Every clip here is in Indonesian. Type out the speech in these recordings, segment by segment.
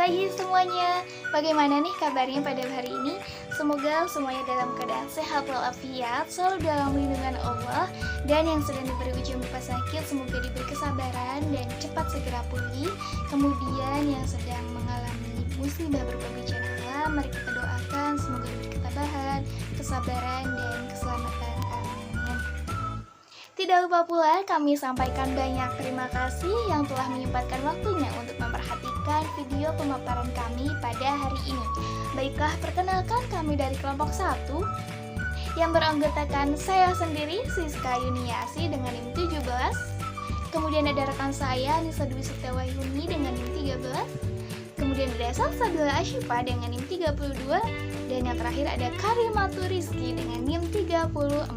pagi semuanya. Bagaimana nih kabarnya pada hari ini? Semoga semuanya dalam keadaan sehat walafiat, selalu dalam lindungan Allah. Dan yang sedang diberi ujian berupa sakit, semoga diberi kesabaran dan cepat segera pulih. Kemudian yang sedang mengalami musibah berupa bencana alam, mari kita doakan semoga diberi ketabahan, kesabaran, dan keselamatan. Amin. Tidak lupa pula kami sampaikan banyak terima kasih yang telah menyempatkan waktunya untuk memperhatikan video pemaparan kami pada hari ini. Baiklah, perkenalkan kami dari kelompok 1 yang beranggotakan saya sendiri, Siska Yuniasi dengan NIM 17. Kemudian ada rekan saya, Nisa Dwi Setiawahyuni dengan NIM 13. Kemudian ada Salsabila Asyifa dengan NIM 32. Dan yang terakhir ada Karimatu Rizky dengan NIM 34.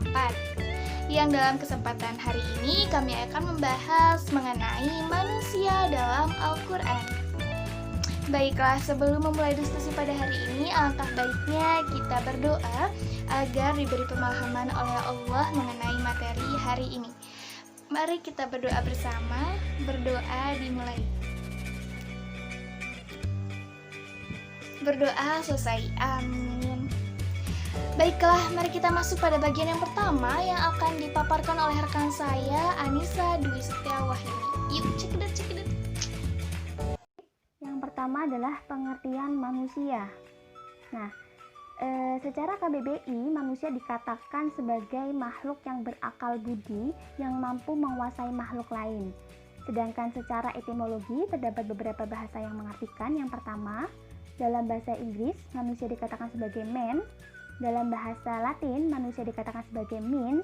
Yang dalam kesempatan hari ini kami akan membahas mengenai manusia dalam Al-Quran. Baiklah, sebelum memulai diskusi pada hari ini, alangkah baiknya kita berdoa agar diberi pemahaman oleh Allah mengenai materi hari ini. Mari kita berdoa bersama, berdoa dimulai. Berdoa selesai, amin. Baiklah, mari kita masuk pada bagian yang pertama yang akan dipaparkan oleh rekan saya, Anissa Dwi Setiawahyuni. Yuk, cekedet. Yang pertama adalah pengertian manusia. Nah, secara KBBI, manusia dikatakan sebagai makhluk yang berakal budi yang mampu menguasai makhluk lain. Sedangkan secara etimologi, terdapat beberapa bahasa yang mengartikan. Yang pertama, dalam bahasa Inggris, manusia dikatakan sebagai man. Dalam bahasa Latin, manusia dikatakan sebagai means.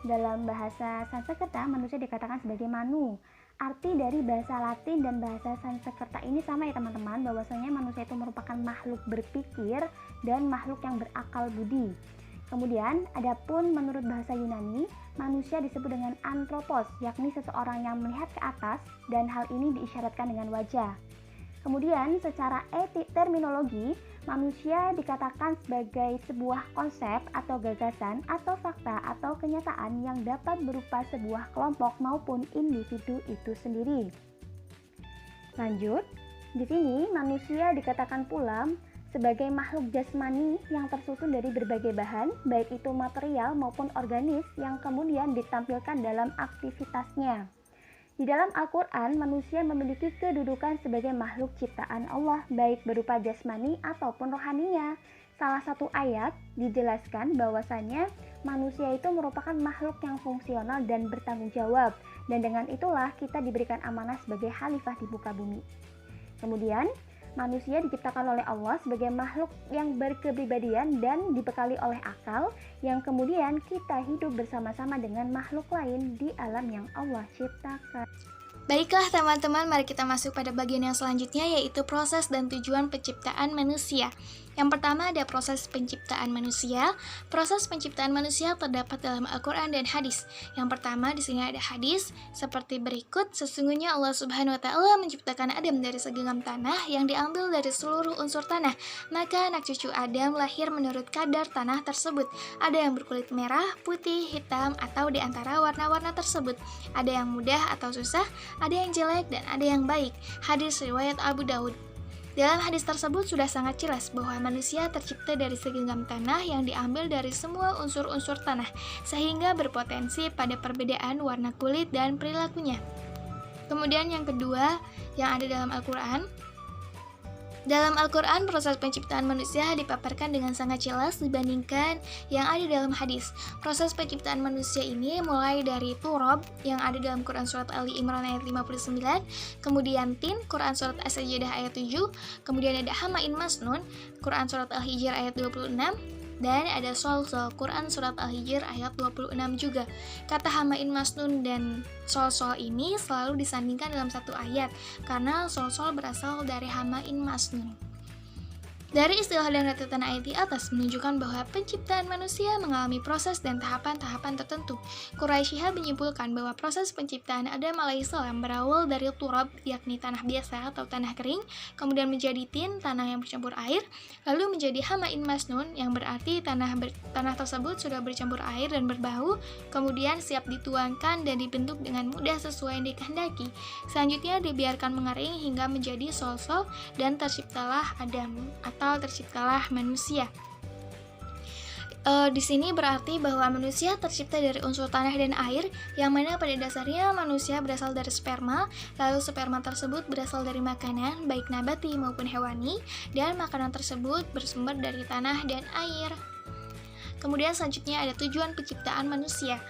Dalam bahasa Sanskerta, manusia dikatakan sebagai manu. Arti dari bahasa Latin dan bahasa Sanskerta ini sama ya teman-teman, bahwasanya manusia itu merupakan makhluk berpikir dan makhluk yang berakal budi. Kemudian, adapun menurut bahasa Yunani, manusia disebut dengan anthropos, yakni seseorang yang melihat ke atas, dan hal ini diisyaratkan dengan wajah. Kemudian, secara terminologi, manusia dikatakan sebagai sebuah konsep atau gagasan atau fakta atau kenyataan yang dapat berupa sebuah kelompok maupun individu itu sendiri. Lanjut, di sini manusia dikatakan pula sebagai makhluk jasmani yang tersusun dari berbagai bahan, baik itu material maupun organis yang kemudian ditampilkan dalam aktivitasnya. Di dalam Al-Quran, manusia memiliki kedudukan sebagai makhluk ciptaan Allah, baik berupa jasmani ataupun rohaninya. Salah satu ayat dijelaskan bahwasannya manusia itu merupakan makhluk yang fungsional dan bertanggung jawab, dan dengan itulah kita diberikan amanah sebagai khalifah di muka bumi. Kemudian, manusia diciptakan oleh Allah sebagai makhluk yang berkepribadian dan dibekali oleh akal, yang kemudian kita hidup bersama-sama dengan makhluk lain di alam yang Allah ciptakan. Baiklah teman-teman, mari kita masuk pada bagian yang selanjutnya, yaitu proses dan tujuan penciptaan manusia. Yang pertama ada proses penciptaan manusia. Proses penciptaan manusia terdapat dalam Al-Quran dan hadis. Yang pertama di sini ada hadis seperti berikut: sesungguhnya Allah Subhanahu wa Ta'ala menciptakan Adam dari segenggam tanah yang diambil dari seluruh unsur tanah. Maka anak cucu Adam lahir menurut kadar tanah tersebut. Ada yang berkulit merah, putih, hitam, atau di antara warna-warna tersebut. Ada yang mudah atau susah, ada yang jelek, dan ada yang baik. Hadis riwayat Abu Daud. Dalam hadis tersebut sudah sangat jelas bahwa manusia tercipta dari segenggam tanah yang diambil dari semua unsur-unsur tanah, sehingga berpotensi pada perbedaan warna kulit dan perilakunya. Kemudian yang kedua yang ada dalam Al-Quran. Dalam Al-Quran, proses penciptaan manusia dipaparkan dengan sangat jelas dibandingkan yang ada dalam hadis. Proses penciptaan manusia ini mulai dari turab yang ada dalam Quran Surat Ali Imran ayat 59, kemudian tin, Quran Surat As-Sajdah ayat 7, kemudian ada hamain masnun, Quran Surat Al-Hijr ayat 26, dan ada sol-sol, Quran Surat Al-Hijr ayat 26 juga. Kata hamain masnun dan sol-sol ini selalu disandingkan dalam satu ayat, karena sol-sol berasal dari hamain masnun. Dari istilah dan rentetan ayat di atas menunjukkan bahwa penciptaan manusia mengalami proses dan tahapan-tahapan tertentu. Quraisy Shihab menyimpulkan bahwa proses penciptaan Adam alaihissalam berawal dari turab, yakni tanah biasa atau tanah kering, kemudian menjadi tin, tanah yang bercampur air, lalu menjadi hamain masnun, yang berarti tanah tersebut sudah bercampur air dan berbau, kemudian siap dituangkan dan dibentuk dengan mudah sesuai yang dikehendaki. Selanjutnya dibiarkan mengering hingga menjadi sol-sol dan terciptalah Adam atau terciptalah manusia. Di sini berarti bahwa manusia tercipta dari unsur tanah dan air, yang mana pada dasarnya manusia berasal dari sperma, lalu sperma tersebut berasal dari makanan, baik nabati maupun hewani, dan makanan tersebut bersumber dari tanah dan air. Kemudian selanjutnya ada tujuan penciptaan manusia.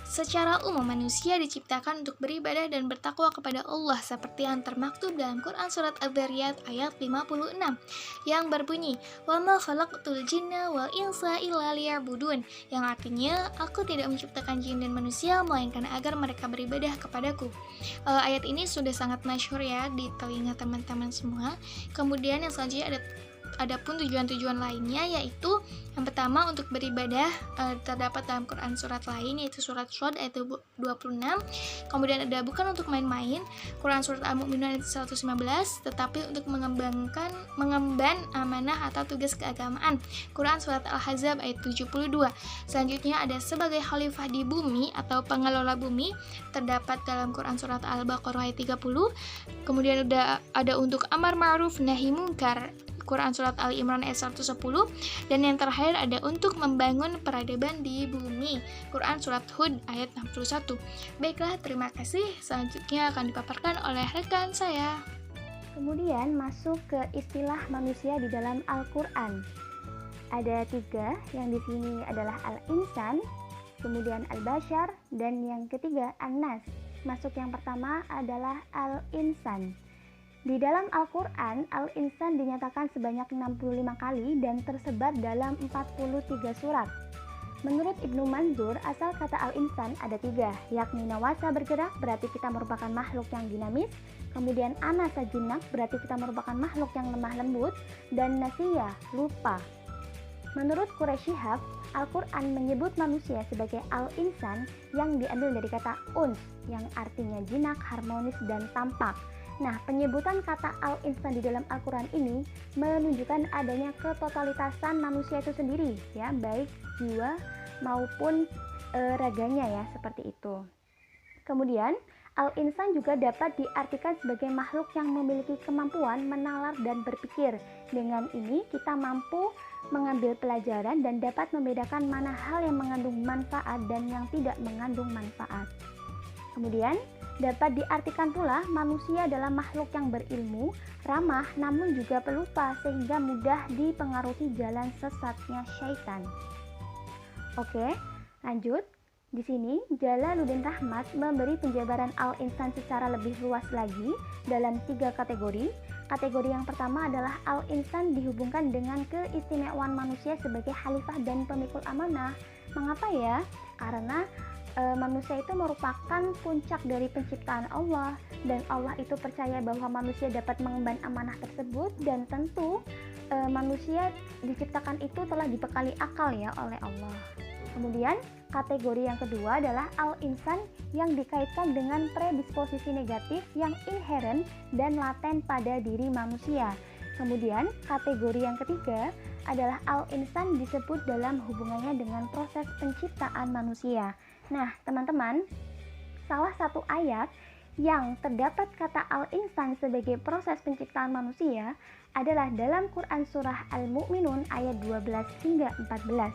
Secara umum manusia diciptakan untuk beribadah dan bertakwa kepada Allah seperti yang termaktub dalam Quran Surat Adz-Dzariyat ayat 56 yang berbunyi, "Wa ma khalaqtul jinna wal insa illa liya'budun", yang artinya aku tidak menciptakan jin dan manusia melainkan agar mereka beribadah kepadaku. Ayat ini sudah sangat masyhur ya di telinga teman-teman semua. Kemudian yang selanjutnya ada pun tujuan-tujuan lainnya, yaitu yang pertama untuk beribadah, terdapat dalam Quran surat lain yaitu surat Shad ayat 26. Kemudian ada bukan untuk main-main, Quran surat Al-Mu'minun ayat 115, tetapi untuk mengemban amanah atau tugas keagamaan, Quran surat Al-Ahzab ayat 72. Selanjutnya ada sebagai khalifah di bumi atau pengelola bumi, terdapat dalam Quran surat Al-Baqarah ayat 30. Kemudian ada untuk amar ma'ruf nahi munkar, Quran Surat Ali Imran ayat 110. Dan yang terakhir ada untuk membangun peradaban di bumi, Quran Surat Hud ayat 61. Baiklah, terima kasih. Selanjutnya akan dipaparkan oleh rekan saya. Kemudian masuk ke istilah manusia di dalam Al-Quran. Ada 3, yang di sini adalah Al-Insan, kemudian Al-Bashar, dan yang ketiga An-Nas. Masuk yang pertama adalah Al-Insan. Di dalam Al-Quran, Al-Insan dinyatakan sebanyak 65 kali dan tersebar dalam 43 surat. Menurut Ibnu Manzur, asal kata Al-Insan ada 3, yakni nawasa bergerak, berarti kita merupakan makhluk yang dinamis, kemudian anasa jinak, berarti kita merupakan makhluk yang lemah lembut, dan nasiya, lupa. Menurut Quraisy Shihab, Al-Quran menyebut manusia sebagai Al-Insan yang diambil dari kata uns, yang artinya jinak, harmonis, dan tampak. Nah, penyebutan kata Al-Insan di dalam Al-Quran ini menunjukkan adanya ketotalitasan manusia itu sendiri, ya, baik jiwa maupun raganya, ya, seperti itu. Kemudian, Al-Insan juga dapat diartikan sebagai makhluk yang memiliki kemampuan menalar dan berpikir. Dengan ini, kita mampu mengambil pelajaran dan dapat membedakan mana hal yang mengandung manfaat dan yang tidak mengandung manfaat. Kemudian, dapat diartikan pula manusia adalah makhluk yang berilmu, ramah, namun juga pelupa sehingga mudah dipengaruhi jalan sesatnya syaitan. Oke, lanjut. Di sini Jalaluddin Rahmat memberi penjabaran Al-Insan secara lebih luas lagi dalam 3 kategori. Kategori yang pertama adalah Al-Insan dihubungkan dengan keistimewaan manusia sebagai khalifah dan pemikul amanah. Mengapa ya? Karena manusia itu merupakan puncak dari penciptaan Allah, dan Allah itu percaya bahwa manusia dapat mengemban amanah tersebut, dan tentu manusia diciptakan itu telah dibekali akal ya oleh Allah. Kemudian kategori yang kedua adalah Al-Insan yang dikaitkan dengan predisposisi negatif yang inheren dan laten pada diri manusia. Kemudian kategori yang ketiga adalah Al-Insan disebut dalam hubungannya dengan proses penciptaan manusia. Nah, teman-teman, salah satu ayat yang terdapat kata Al-Insan sebagai proses penciptaan manusia adalah dalam Quran Surah Al-Mu'minun ayat 12 hingga 14.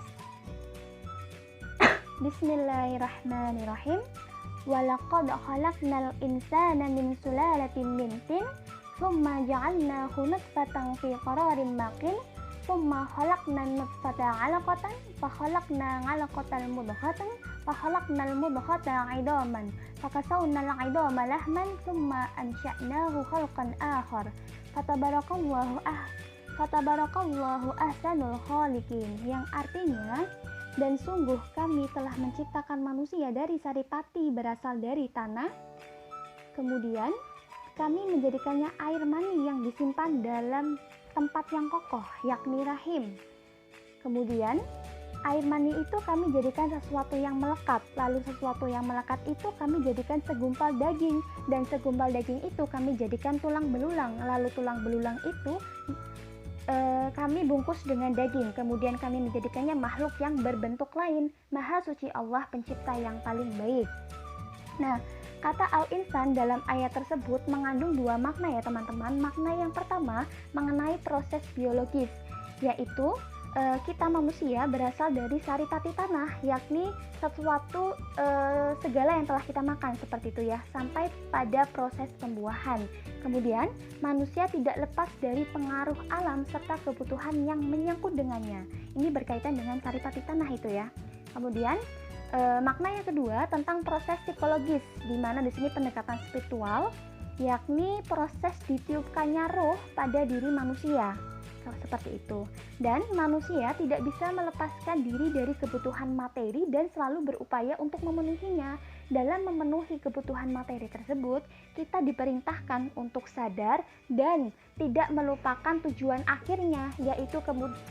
Bismillahirrahmanirrahim. Walaqad khalaqnal insana min sulalatin min tin, thumma ja'alnahu nutfatan fi qararin makin, thumma khalaqna nutfata 'alaqatan, fa khalaqna 'alaqatan mudghatan, fa khalaqnal mudghata 'idhaman, fa kasawna al-'idhama lahman, thumma ansha'nahu khalqan akhar. Fatabarakallahu ahsanul khaliqin, yang artinya, dan sungguh kami telah menciptakan manusia dari saripati berasal dari tanah, kemudian kami menjadikannya air mani yang disimpan dalam tempat yang kokoh, yakni rahim. Kemudian air mani itu kami jadikan sesuatu yang melekat, lalu sesuatu yang melekat itu kami jadikan segumpal daging, dan segumpal daging itu kami jadikan tulang belulang, lalu tulang belulang itu kami bungkus dengan daging, kemudian kami menjadikannya makhluk yang berbentuk lain. Maha suci Allah pencipta yang paling baik. Nah, kata al-insan dalam ayat tersebut mengandung dua makna ya teman-teman. Makna yang pertama mengenai proses biologis, yaitu kita manusia berasal dari saripati tanah, yakni sesuatu segala yang telah kita makan seperti itu ya, sampai pada proses pembuahan. Kemudian manusia tidak lepas dari pengaruh alam serta kebutuhan yang menyangkut dengannya. Ini berkaitan dengan saripati tanah itu ya. Kemudian makna yang kedua tentang proses psikologis, di mana di sini pendekatan spiritual, yakni proses ditiupkannya roh pada diri manusia. Seperti itu. Dan manusia tidak bisa melepaskan diri dari kebutuhan materi dan selalu berupaya untuk memenuhinya. Dalam memenuhi kebutuhan materi tersebut, kita diperintahkan untuk sadar dan tidak melupakan tujuan akhirnya, yaitu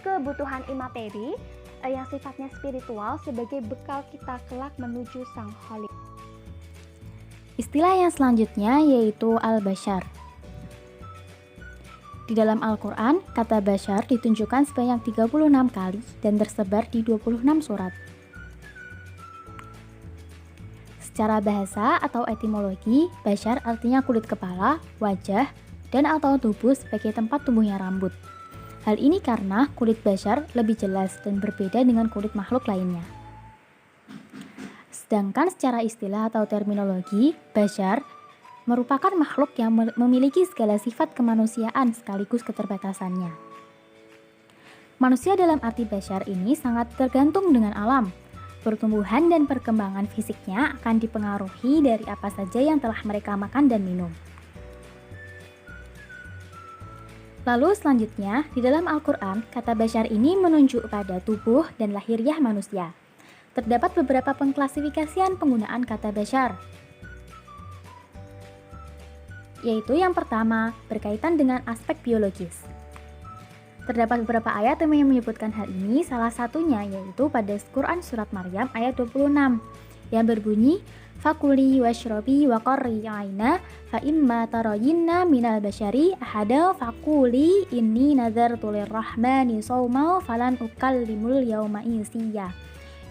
kebutuhan imateri yang sifatnya spiritual sebagai bekal kita kelak menuju Sang Khalik. Istilah yang selanjutnya yaitu al-bashar. Di dalam Al-Quran, kata bashar ditunjukkan sebanyak 36 kali dan tersebar di 26 surat. Secara bahasa atau etimologi, bashar artinya kulit kepala, wajah, dan atau tubuh sebagai tempat tumbuhnya rambut. Hal ini karena kulit bashar lebih jelas dan berbeda dengan kulit makhluk lainnya. Sedangkan secara istilah atau terminologi, bashar merupakan makhluk yang memiliki segala sifat kemanusiaan sekaligus keterbatasannya. Manusia dalam arti bashar ini sangat tergantung dengan alam. Pertumbuhan dan perkembangan fisiknya akan dipengaruhi dari apa saja yang telah mereka makan dan minum. Lalu selanjutnya, di dalam Al-Quran, kata bashar ini menunjuk pada tubuh dan lahiriah manusia. Terdapat beberapa pengklasifikasian penggunaan kata bashar, yaitu yang pertama, berkaitan dengan aspek biologis. Terdapat beberapa ayat yang menyebutkan hal ini, salah satunya yaitu pada Quran Surat Maryam ayat 26, yang berbunyi, Fakuli washrobi wa qarri aina fa imma tarayinna minal bashari ahada fakuli inni nazartu lirrahmani sawma falan ukallimul yawma insiya.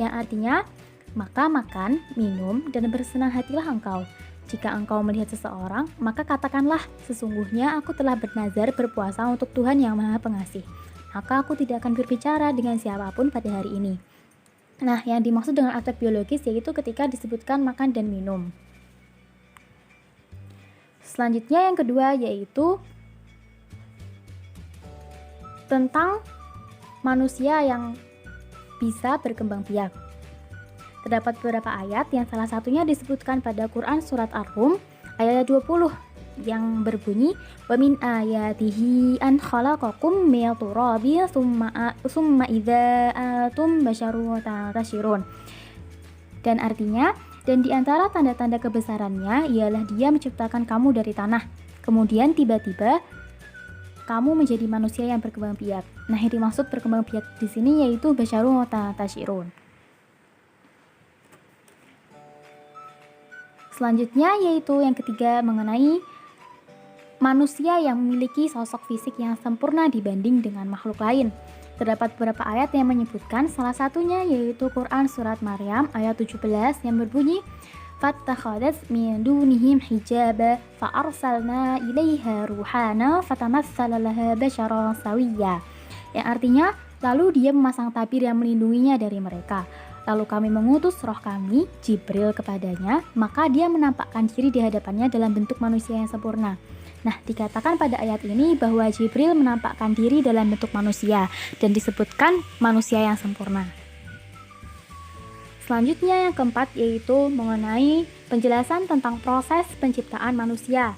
Yang artinya, maka makan, minum, dan bersenang hatilah engkau. Jika engkau melihat seseorang, maka katakanlah, sesungguhnya aku telah bernazar berpuasa untuk Tuhan yang Maha Pengasih. Maka aku tidak akan berbicara dengan siapapun pada hari ini. Nah, yang dimaksud dengan aspek biologis yaitu ketika disebutkan makan dan minum. Selanjutnya yang kedua yaitu tentang manusia yang bisa berkembang biak. Terdapat beberapa ayat yang salah satunya disebutkan pada Quran Surat Ar-Rum ayat 20 yang berbunyi wa min ayatihi an khalaqakum min turabin summa idza antum basharun tashirun. Dan artinya, dan di antara tanda-tanda kebesarannya ialah Dia menciptakan kamu dari tanah, kemudian tiba-tiba kamu menjadi manusia yang berkembang biak. Nah, yang dimaksud berkembang biak di sini yaitu basharun tashirun. Selanjutnya yaitu yang ketiga mengenai manusia yang memiliki sosok fisik yang sempurna dibanding dengan makhluk lain. Terdapat beberapa ayat yang menyebutkan, salah satunya yaitu Quran Surat Maryam ayat 17 yang berbunyi فَاتَّخَذَتْ مِنْ دُونِهِمْ حِجَابًا فَأَرْسَلْنَا إِلَيْهَا رُوحَانًا فَتَمَثَّلَ لَهَا بَشَرًا سَوِيًّا. Yang artinya, lalu Dia memasang tabir yang melindunginya dari mereka. Lalu kami mengutus roh kami, Jibril, kepadanya, maka dia menampakkan diri di hadapannya dalam bentuk manusia yang sempurna. Nah, dikatakan pada ayat ini bahwa Jibril menampakkan diri dalam bentuk manusia dan disebutkan manusia yang sempurna. Selanjutnya yang keempat yaitu mengenai penjelasan tentang proses penciptaan manusia.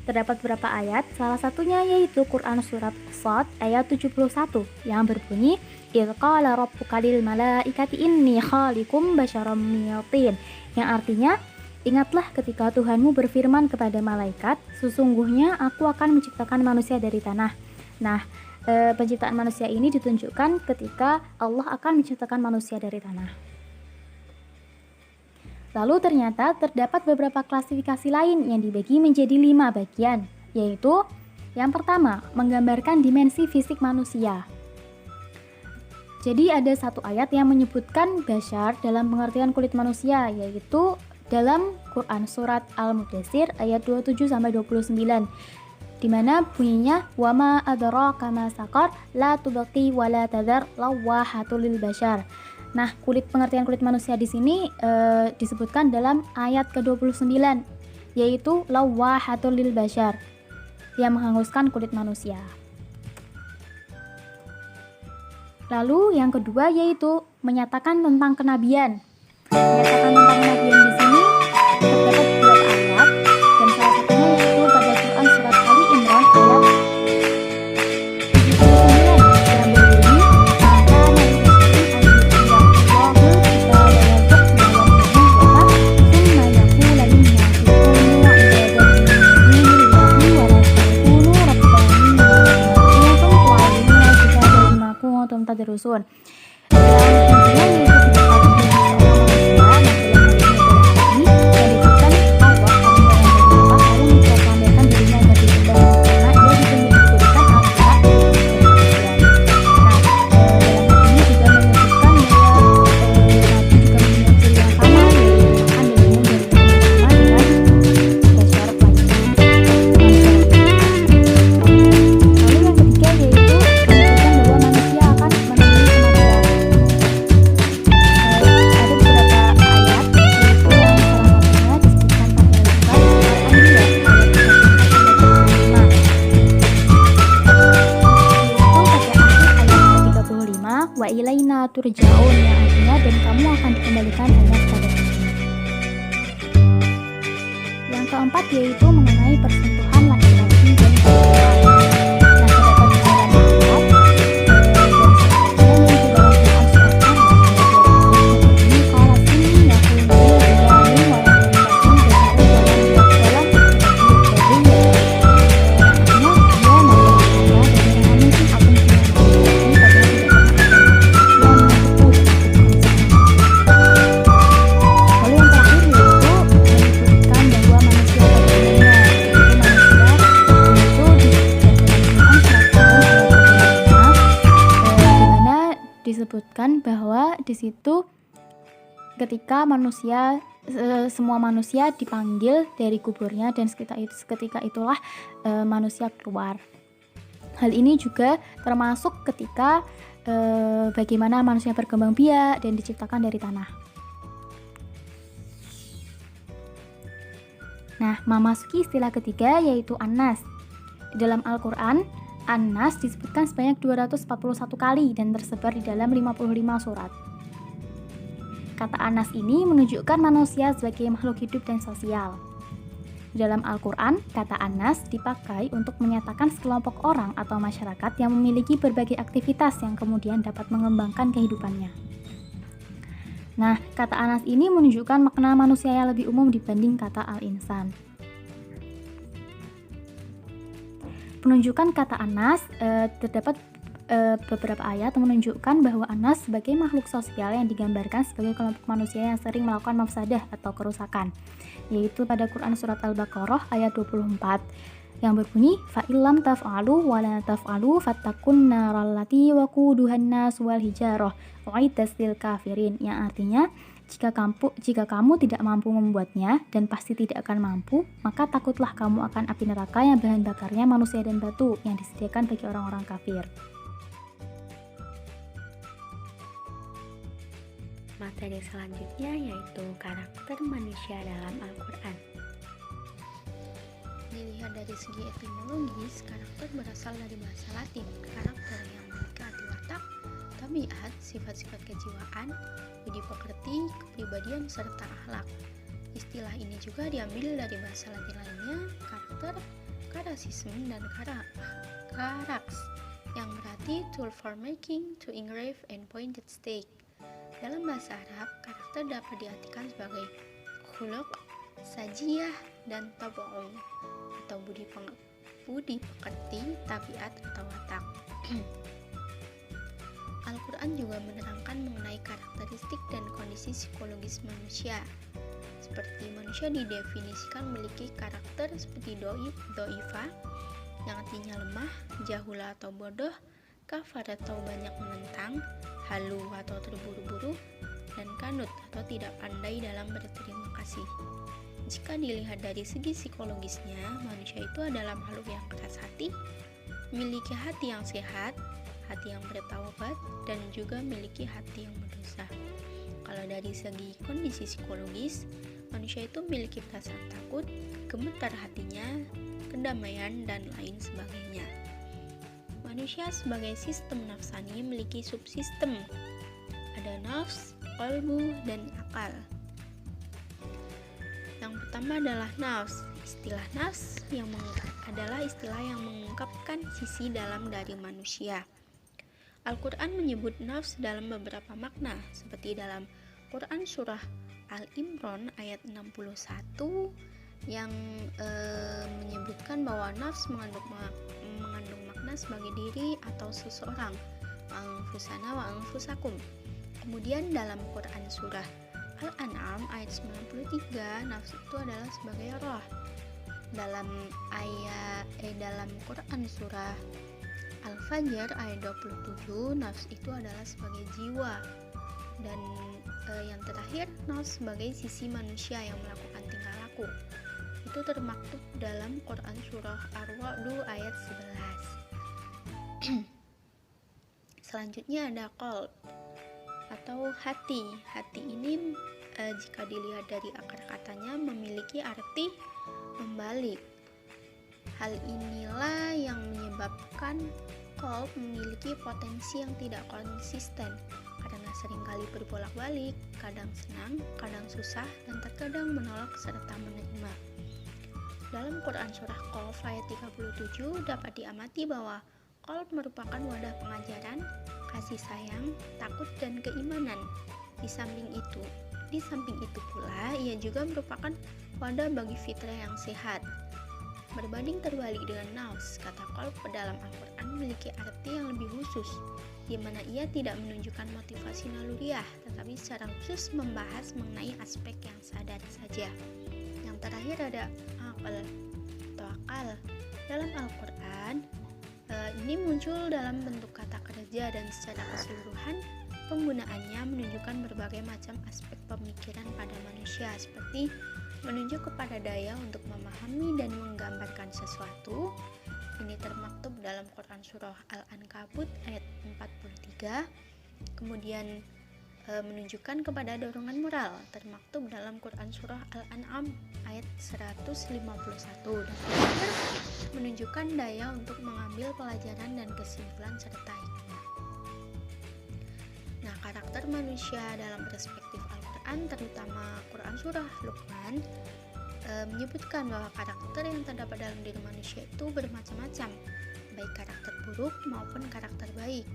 Terdapat beberapa ayat, salah satunya yaitu Quran Surat Shad ayat 71 yang berbunyi idz qala rabbuka lil malaikati inni khaliqum basyaram min tin, yang artinya, ingatlah ketika Tuhanmu berfirman kepada malaikat, sesungguhnya aku akan menciptakan manusia dari tanah. Nah, penciptaan manusia ini ditunjukkan ketika Allah akan menciptakan manusia dari tanah. Lalu ternyata terdapat beberapa klasifikasi lain yang dibagi menjadi 5 bagian, yaitu yang pertama, menggambarkan dimensi fisik manusia. Jadi ada satu ayat yang menyebutkan basyar dalam pengertian kulit manusia, yaitu dalam Quran surat Al-Mudaththir ayat 27-29, di mana bunyinya wama adraka ma saqar la tubqi wa la tadhar lawahatul lil basyar. Nah, pengertian kulit manusia di sini disebutkan dalam ayat ke-29, yaitu lawahatul lil basyar, yang menghanguskan kulit manusia. Lalu yang kedua yaitu menyatakan tentang kenabian. Menyatakan tentang kenabian di sini terdapat beberapa ayat, dan salah satunya yaitu pada Quran surat Ali Imran ayat 79 yang berbunyi maka taderusun. Wa ilaina turja'un, yang artinya dan kamu akan dikembalikan hanya kepada kami. Yang keempat yaitu mengenai persentuhan laki-laki dan perempuan. Nah, terdapat 9 ayat dan salah satunya yaitu dalam Quran surat Maryam ini qala sini yakunu billahi wa disebutkan bahwa di situ ketika semua manusia dipanggil dari kuburnya dan ketika itulah manusia keluar. Hal ini juga termasuk ketika bagaimana manusia berkembang biak dan diciptakan dari tanah. Nah, memasuki istilah ketiga yaitu An-Nas. Di dalam Al-Quran, An-Nas disebutkan sebanyak 241 kali dan tersebar di dalam 55 surat. Kata An-Nas ini menunjukkan manusia sebagai makhluk hidup dan sosial. Di dalam Al-Quran, kata An-Nas dipakai untuk menyatakan sekelompok orang atau masyarakat yang memiliki berbagai aktivitas yang kemudian dapat mengembangkan kehidupannya. Nah, kata An-Nas ini menunjukkan makna manusia yang lebih umum dibanding kata Al-Insan. Penunjukan kata An-Nas terdapat beberapa ayat menunjukkan bahwa An-Nas sebagai makhluk sosial yang digambarkan sebagai kelompok manusia yang sering melakukan mafsadah atau kerusakan, yaitu pada Quran surat Al-Baqarah ayat 24 yang berbunyi fa illam taf'alu wa la taf'alu fattakun narallati waquduhan nas wal hijarah uiddat lil kafirin, yang artinya jika kamu tidak mampu membuatnya dan pasti tidak akan mampu, maka takutlah kamu akan api neraka yang bahan bakarnya manusia dan batu yang disediakan bagi orang-orang kafir. Materi selanjutnya yaitu karakter manusia dalam Al-Quran. Dilihat dari segi etimologis, karakter berasal dari bahasa Latin. Karakter yang memiliki arti watak, tabiat, sifat-sifat kejiwaan, budi pekerti, kepribadian, serta akhlak. Istilah ini juga diambil dari bahasa Latin lainnya, karakter, karasisme, dan karaks, yang berarti tool for making, to engrave, and pointed stake. Dalam bahasa Arab, karakter dapat diartikan sebagai khuluq, sajiyah, dan tab'un, atau budi pekerti, tabiat, atau watak. Al-Quran juga menerangkan mengenai karakteristik dan kondisi psikologis manusia. Seperti manusia didefinisikan memiliki karakter seperti do'ifah, yang artinya lemah, jahula atau bodoh, kafar atau banyak menentang, halu atau terburu-buru, dan kanut atau tidak pandai dalam berterima kasih. Jika dilihat dari segi psikologisnya, manusia itu adalah makhluk yang keras hati, memiliki hati yang sehat, hati yang bertaubat, dan juga memiliki hati yang berdosa. Kalau dari segi kondisi psikologis, manusia itu memiliki perasaan takut, gemetar hatinya, kedamaian, dan lain sebagainya. Manusia sebagai sistem nafsani memiliki subsistem. Ada nafs, qalbu, dan akal. Yang pertama adalah nafs. Istilah nafs adalah istilah yang mengungkapkan sisi dalam dari manusia. Al-Quran menyebut nafs dalam beberapa makna, seperti dalam Quran Surah Al-Imran ayat 61 yang menyebutkan bahwa nafs mengandung makna sebagai diri atau seseorang, anfusana wa anfusakum. Kemudian dalam Quran Surah Al-An'am ayat 93, nafs itu adalah sebagai roh. Dalam Quran Surah Al-Fajr ayat 27, nafs itu adalah sebagai jiwa. Dan yang terakhir, nafs sebagai sisi manusia yang melakukan tingkah laku. Itu termaktub dalam Quran Surah Ar-Ra'd ayat 11. Selanjutnya ada qalb atau hati. Hati ini jika dilihat dari akar katanya memiliki arti membalik. Hal inilah yang menyebabkan qalb memiliki potensi yang tidak konsisten karena seringkali berbolak-balik, kadang senang, kadang susah, dan terkadang menolak serta menerima. Dalam Quran Surah Qaf ayat 37 dapat diamati bahwa qalb merupakan wadah pengajaran, kasih sayang, takut, dan keimanan. Di samping itu pula, ia juga merupakan wadah bagi fitrah yang sehat. Berbanding terbalik dengan nafs, kata qalb dalam Al-Quran memiliki arti yang lebih khusus, di mana ia tidak menunjukkan motivasi naluriah, tetapi secara khusus membahas mengenai aspek yang sadar saja. Yang terakhir ada akal atau akal. Dalam Al-Quran, ini muncul dalam bentuk kata kerja dan secara keseluruhan penggunaannya menunjukkan berbagai macam aspek pemikiran pada manusia, seperti menunjuk kepada daya untuk memahami dan menggambarkan sesuatu. Ini termaktub dalam Quran Surah Al-Ankabut ayat 43. Kemudian menunjukkan kepada dorongan moral, termaktub dalam Quran Surah Al-An'am ayat 151. Dan terakhir, menunjukkan daya untuk mengambil pelajaran dan kesimpulan serta hikmah. Nah, karakter manusia dalam perspektif Al-Quran, terutama Quran Surah Luqman, menyebutkan bahwa karakter yang terdapat dalam diri manusia itu bermacam-macam, baik karakter buruk maupun karakter baik.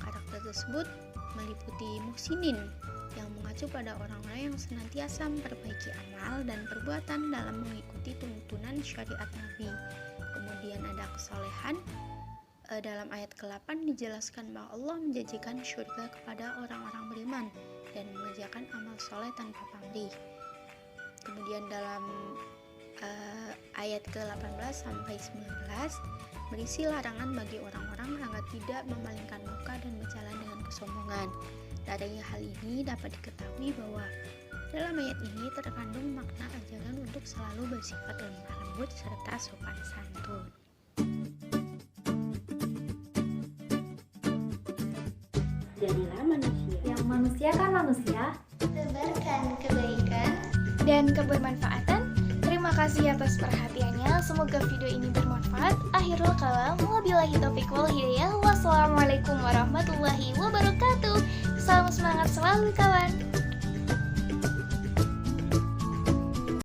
Karakter tersebut meliputi muhsinin, yang mengacu pada orang-orang yang senantiasa memperbaiki amal dan perbuatan dalam mengikuti tuntunan syariat Nabi. Kemudian ada kesolehan. Dalam ayat ke-8 dijelaskan bahwa Allah menjanjikan syurga kepada orang-orang beriman dan mengerjakan amal soleh tanpa pamrih. Kemudian dalam ayat ke-18 sampai 19 berisi larangan bagi orang-orang agar tidak memalingkan muka dan berjalan dengan kesombongan. Dari hal ini dapat diketahui bahwa dalam ayat ini terkandung makna ajaran untuk selalu bersifat lemah lembut serta sopan santun. Jadilah manusia yang manusiakan manusia, Tebarkan kebaikan dan kebermanfaatan. Terima kasih atas perhatiannya. Semoga video ini bermanfaat. Akhirul kalam, wabillahi taufiq wal hidayah. Wassalamualaikum warahmatullahi wabarakatuh. Salam semangat selalu kawan.